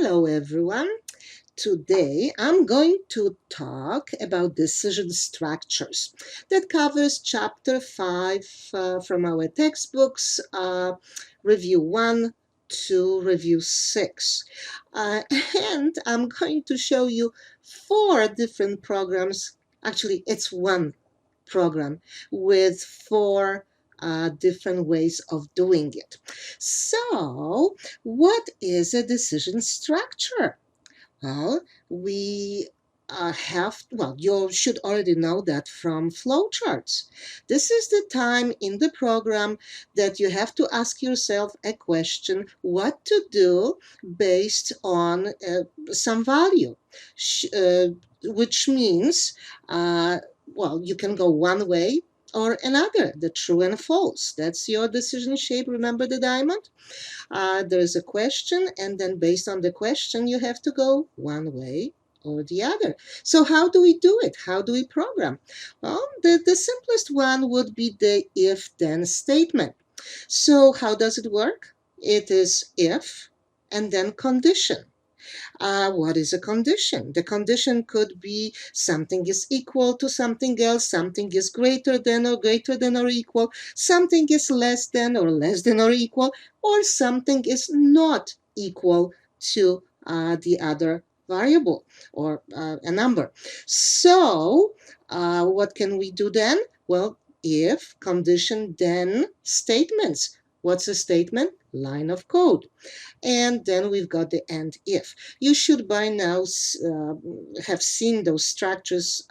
Hello everyone. Today I'm going to talk about decision structures. That covers chapter 5 from our textbooks, review 1 to review 6. Uh, and I'm going to show you 4 different programs. Actually, it's one program with 4 different ways of doing it. So, what is a decision structure? Well, we you should already know that from flowcharts. This is the time in the program that you have to ask yourself a question what to do based on some value, which means, you can go one way or another, the true and false. That's your decision shape. Remember the diamond? There's a question, and then based on the question, you have to go one way or the other. So, how do we do it? How do we program? Well, the simplest one would be the if then statement. So, how does it work? It is if and then condition. What is a condition? The condition could be something is equal to something else, something is greater than or equal, something is less than or equal, or something is not equal to the other variable or a number. So, what can we do then? Well, if condition then statements. What's a statement? Line of code. And then we've got the and if. You should by now have seen those structures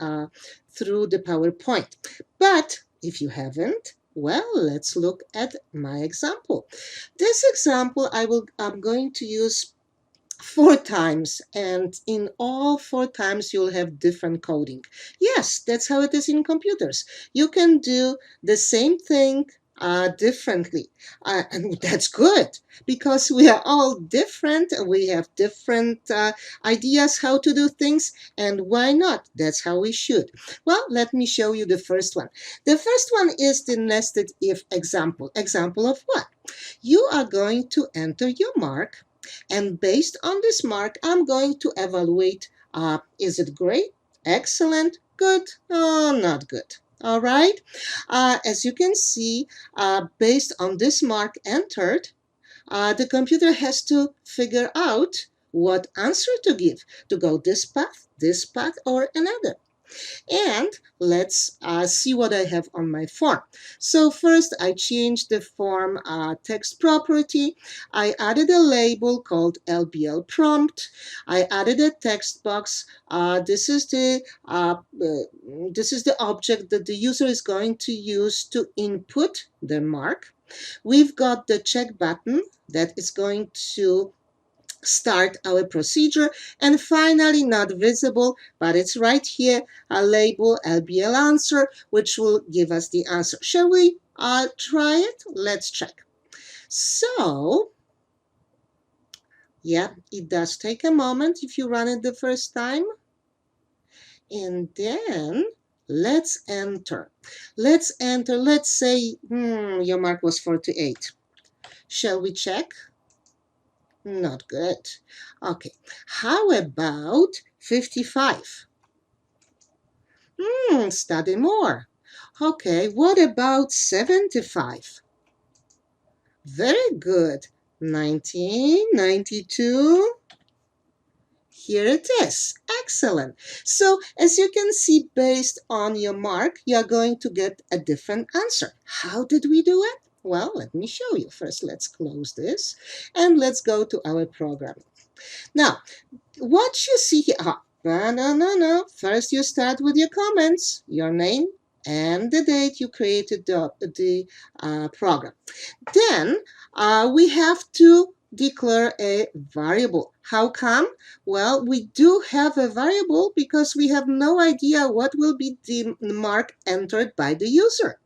through the PowerPoint. But if you haven't, well, let's look at my example. This example I'm going to use 4 times, and in all 4 times you'll have different coding. Yes, that's how it is in computers. You can do the same thing differently, and that's good because we are all different. We have different ideas how to do things, and why not? That's how we should. Well, let me show you the first one. The first one is the nested if example. Example of what? You are going to enter your mark, and based on this mark, I'm going to evaluate, is it great, excellent, good, or not good? All right. As you can see, based on this mark entered, the computer has to figure out what answer to give, to go this path, or another. And let's see what I have on my form. So first I changed the form text property. I added a label called LBL prompt. I added a text box. This is the object that the user is going to use to input the mark. We've got the check button that is going to start our procedure, and finally, not visible, but it's right here, a label LBL answer, which will give us the answer. Shall we try it? Let's check. So, yeah, it does take a moment if you run it the first time. And then let's enter. Let's say your mark was 48. Shall we check? Not good. Okay, how about 55? Study more. Okay, what about 75? Very good. 1992. Here it is. Excellent. So, as you can see, based on your mark, you are going to get a different answer. How did we do it? Well, let me show you. First, let's close this and let's go to our program. Now, what you see here, no. First, you start with your comments, your name, and the date you created the program. Then, we have to declare a variable. How come? Well, we do have a variable because we have no idea what will be the mark entered by the user.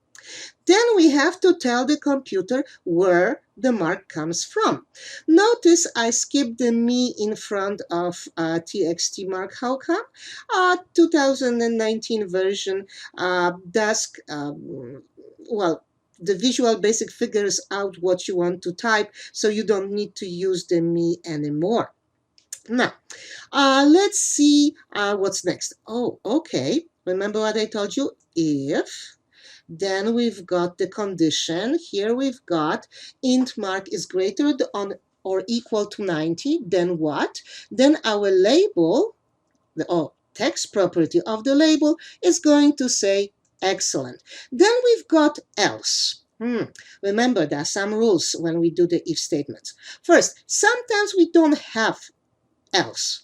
Then we have to tell the computer where the mark comes from. Notice I skipped the me in front of txt mark. How come? 2019 version does, the Visual Basic figures out what you want to type, so you don't need to use the me anymore. Now, let's see what's next. Oh, okay. Remember what I told you? If, then we've got the condition. Here we've got int mark is greater than or equal to 90. Then what? Then our label, the text property of the label is going to say excellent. Then we've got else. Remember, there are some rules when we do the if statements. First, sometimes we don't have else.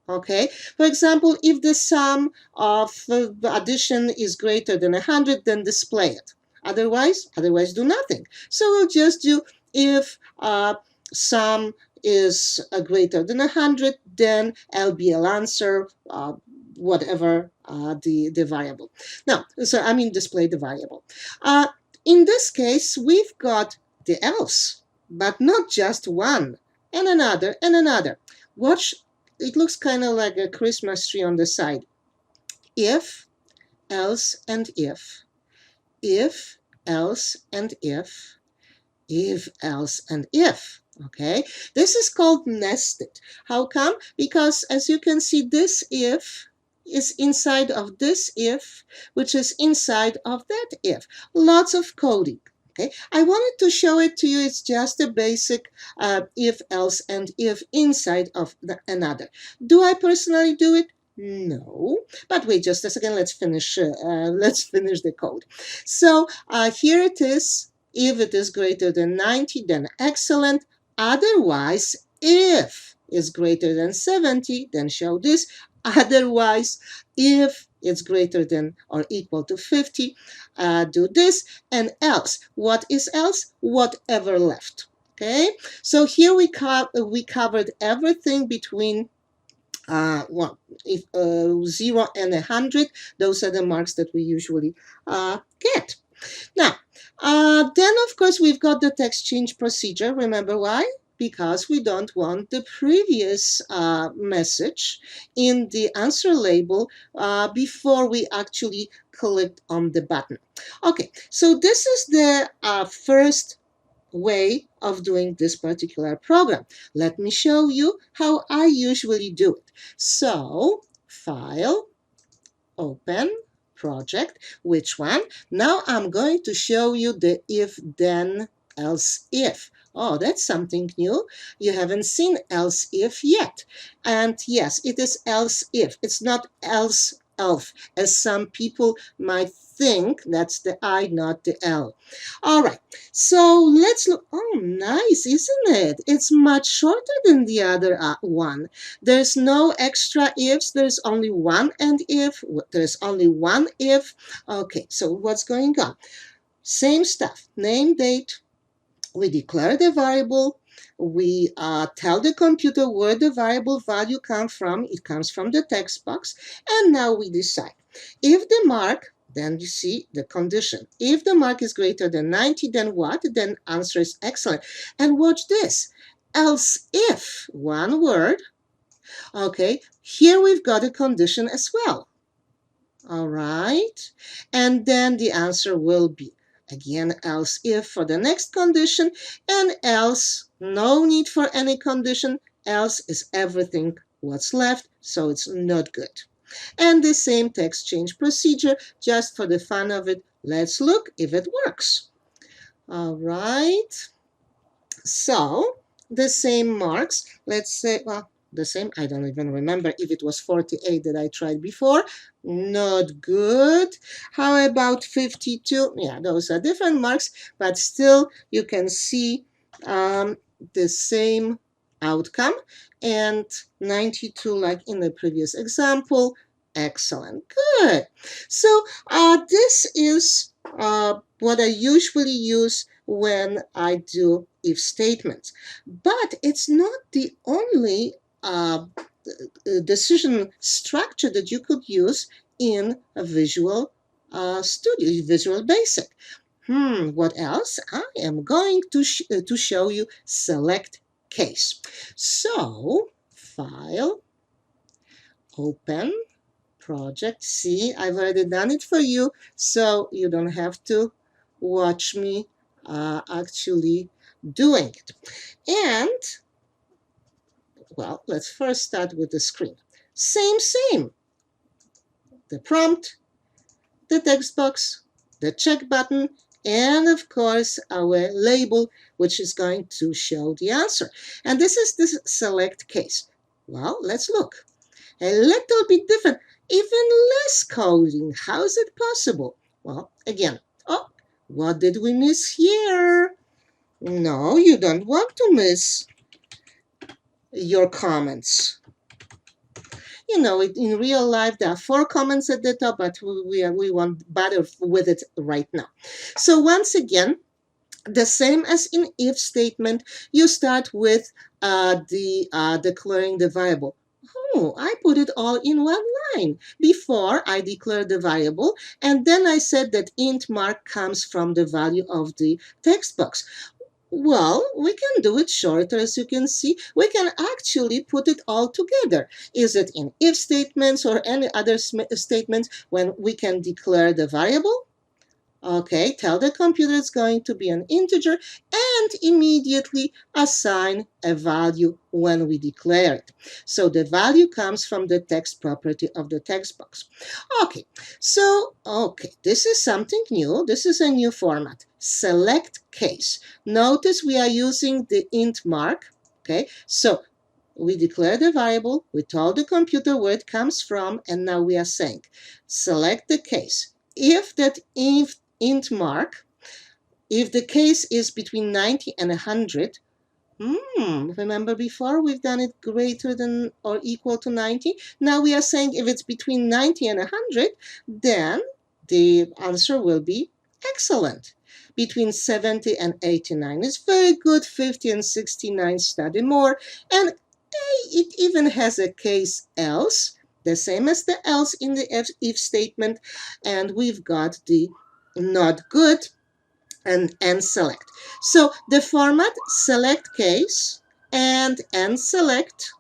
Okay, for example, if the sum of the addition is greater than 100, then display it. Otherwise do nothing. So we'll just do if sum is greater than 100, then LBL answer whatever the variable. Now, so I mean display the variable. In this case, we've got the else, but not just one, and another, and another. Watch, it looks kind of like a Christmas tree on the side. If, else, and if, else, and if, else, and if. Okay, this is called nested. How come? Because as you can see, this if is inside of this if, which is inside of that if. Lots of coding. Okay, I wanted to show it to you. It's just a basic if, else, and if inside of another. Do I personally do it? No, but wait just a second. Let's finish the code. So here it is. If it is greater than 90, then excellent. Otherwise, if is greater than 70, then show this. Otherwise, if it's greater than or equal to 50, do this. And else, what is else? Whatever left. Okay, so here we covered everything between 0 and 100. Those are the marks that we usually get. Now, then of course we've got the text change procedure. Remember why? Because we don't want the previous message in the answer label before we actually click on the button. Okay, so this is the first way of doing this particular program. Let me show you how I usually do it. So, File, Open, Project. Which one? Now I'm going to show you the if, then, else, if. Oh, that's something new. You haven't seen else if yet. And yes, it is else if. It's not else elf, as some people might think. That's the I, not the L. All right, so let's look. Oh, nice, isn't it? It's much shorter than the other one. There's no extra ifs. There's only one and if. There's only one if. Okay, so what's going on? Same stuff. Name, date. We declare the variable. We tell the computer where the variable value comes from. It comes from the text box. And now we decide. If the mark, then you see the condition. If the mark is greater than 90, then what? Then answer is excellent. And watch this. Else if, one word. Okay, here we've got a condition as well. All right, and then the answer will be, again, else if for the next condition, and else, no need for any condition, else is everything what's left, so it's not good. And the same text change procedure, just for the fun of it, let's look if it works. All right, so the same marks, let's say, well, the same, I don't even remember if it was 48 that I tried before. Not good. How about 52? Yeah, those are different marks, but still you can see the same outcome. And 92, like in the previous example. Excellent. Good. So this is what I usually use when I do if statements. But it's not the only decision structure that you could use in a Visual Studio, Visual Basic. What else? I am going to show you select case. So, File, Open, Project. See, I've already done it for you, so you don't have to watch me actually doing it. And Well, let's first start with the screen. Same. The prompt, the text box, the check button, and of course our label, which is going to show the answer. And this is the select case. Well, let's look. A little bit different, even less coding. How is it possible? Well, again, oh, what did we miss here? No, you don't want to miss your comments. You know, in real life, there are 4 comments at the top, but we won't bother with it right now. So once again, the same as in if statement, you start with declaring the variable. Oh, I put it all in one line. Before, I declared the variable, and then I said that int mark comes from the value of the text box. Well, we can do it shorter, as you can see. We can actually put it all together. Is it in if statements or any other statements when we can declare the variable? Okay, tell the computer it's going to be an integer and immediately assign a value when we declare it. So the value comes from the text property of the text box. Okay, this is something new. This is a new format. Select case. Notice we are using the int mark. Okay, so we declare the variable, we told the computer where it comes from, and now we are saying select the case. If that int mark, if the case is between 90 and 100, remember before we've done it greater than or equal to 90? Now we are saying if it's between 90 and 100, then the answer will be excellent. Between 70 and 89 is very good. 50 and 69 study more. And it even has a case else, the same as the else in the if statement. And we've got the not good and select. So the format select case and select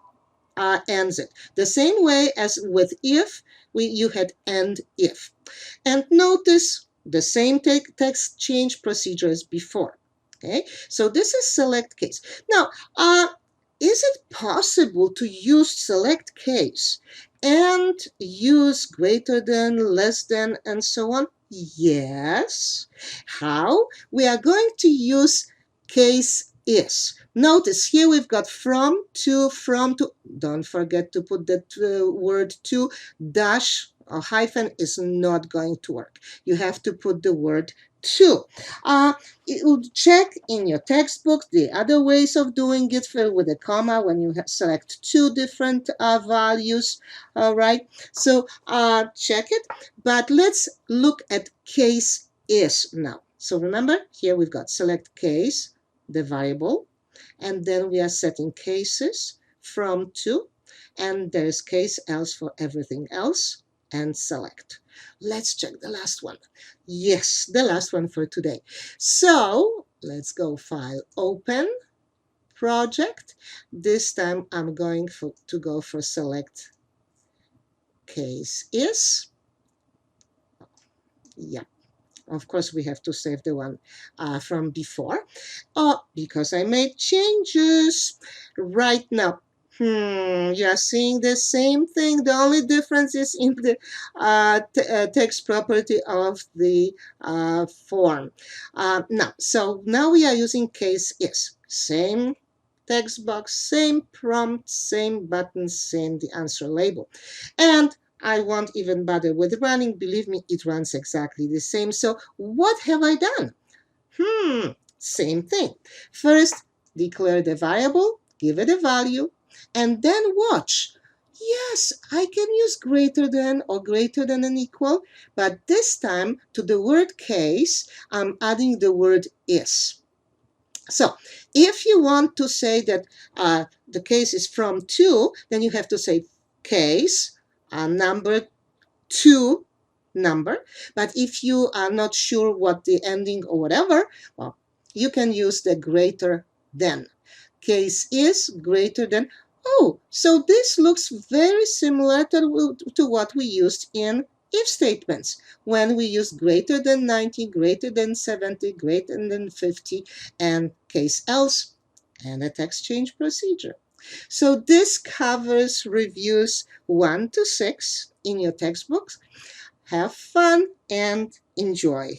ends it. The same way as with if, you had end if. And notice the same text change procedure as before. Okay, so this is select case. Now, is it possible to use select case and use greater than, less than, and so on? Yes. How? We are going to use case is. Notice here we've got from to. Don't forget to put that word to. Dash or hyphen is not going to work. You have to put the word to. Check in your textbook the other ways of doing it with a comma when you select 2 different values. All right, so check it. But let's look at case is now. So remember, here we've got select case, the variable, and then we are setting cases from to, and there's case else for everything else, and select. Let's check the last one. Yes, the last one for today. So let's go File, Open, Project. This time I'm going to go for select case is. Yeah. Of course, we have to save the one from before. Because I made changes right now. You are seeing the same thing. The only difference is in the text property of the form. So now we are using case is. Same text box, same prompt, same button, same the answer label. And I won't even bother with running. Believe me, it runs exactly the same. So what have I done? Same thing. First, declare the variable, give it a value, and then watch. Yes, I can use greater than or greater than and equal, but this time to the word case, I'm adding the word is. So if you want to say that the case is from to, then you have to say case, number 2 number. But if you are not sure what the ending or whatever, well, you can use the greater than. Case is greater than. Oh, so this looks very similar to what we used in if statements when we use greater than 90, greater than 70, greater than 50, and case else, and a text change procedure. So this covers reviews 1 to 6 in your textbooks. Have fun and enjoy.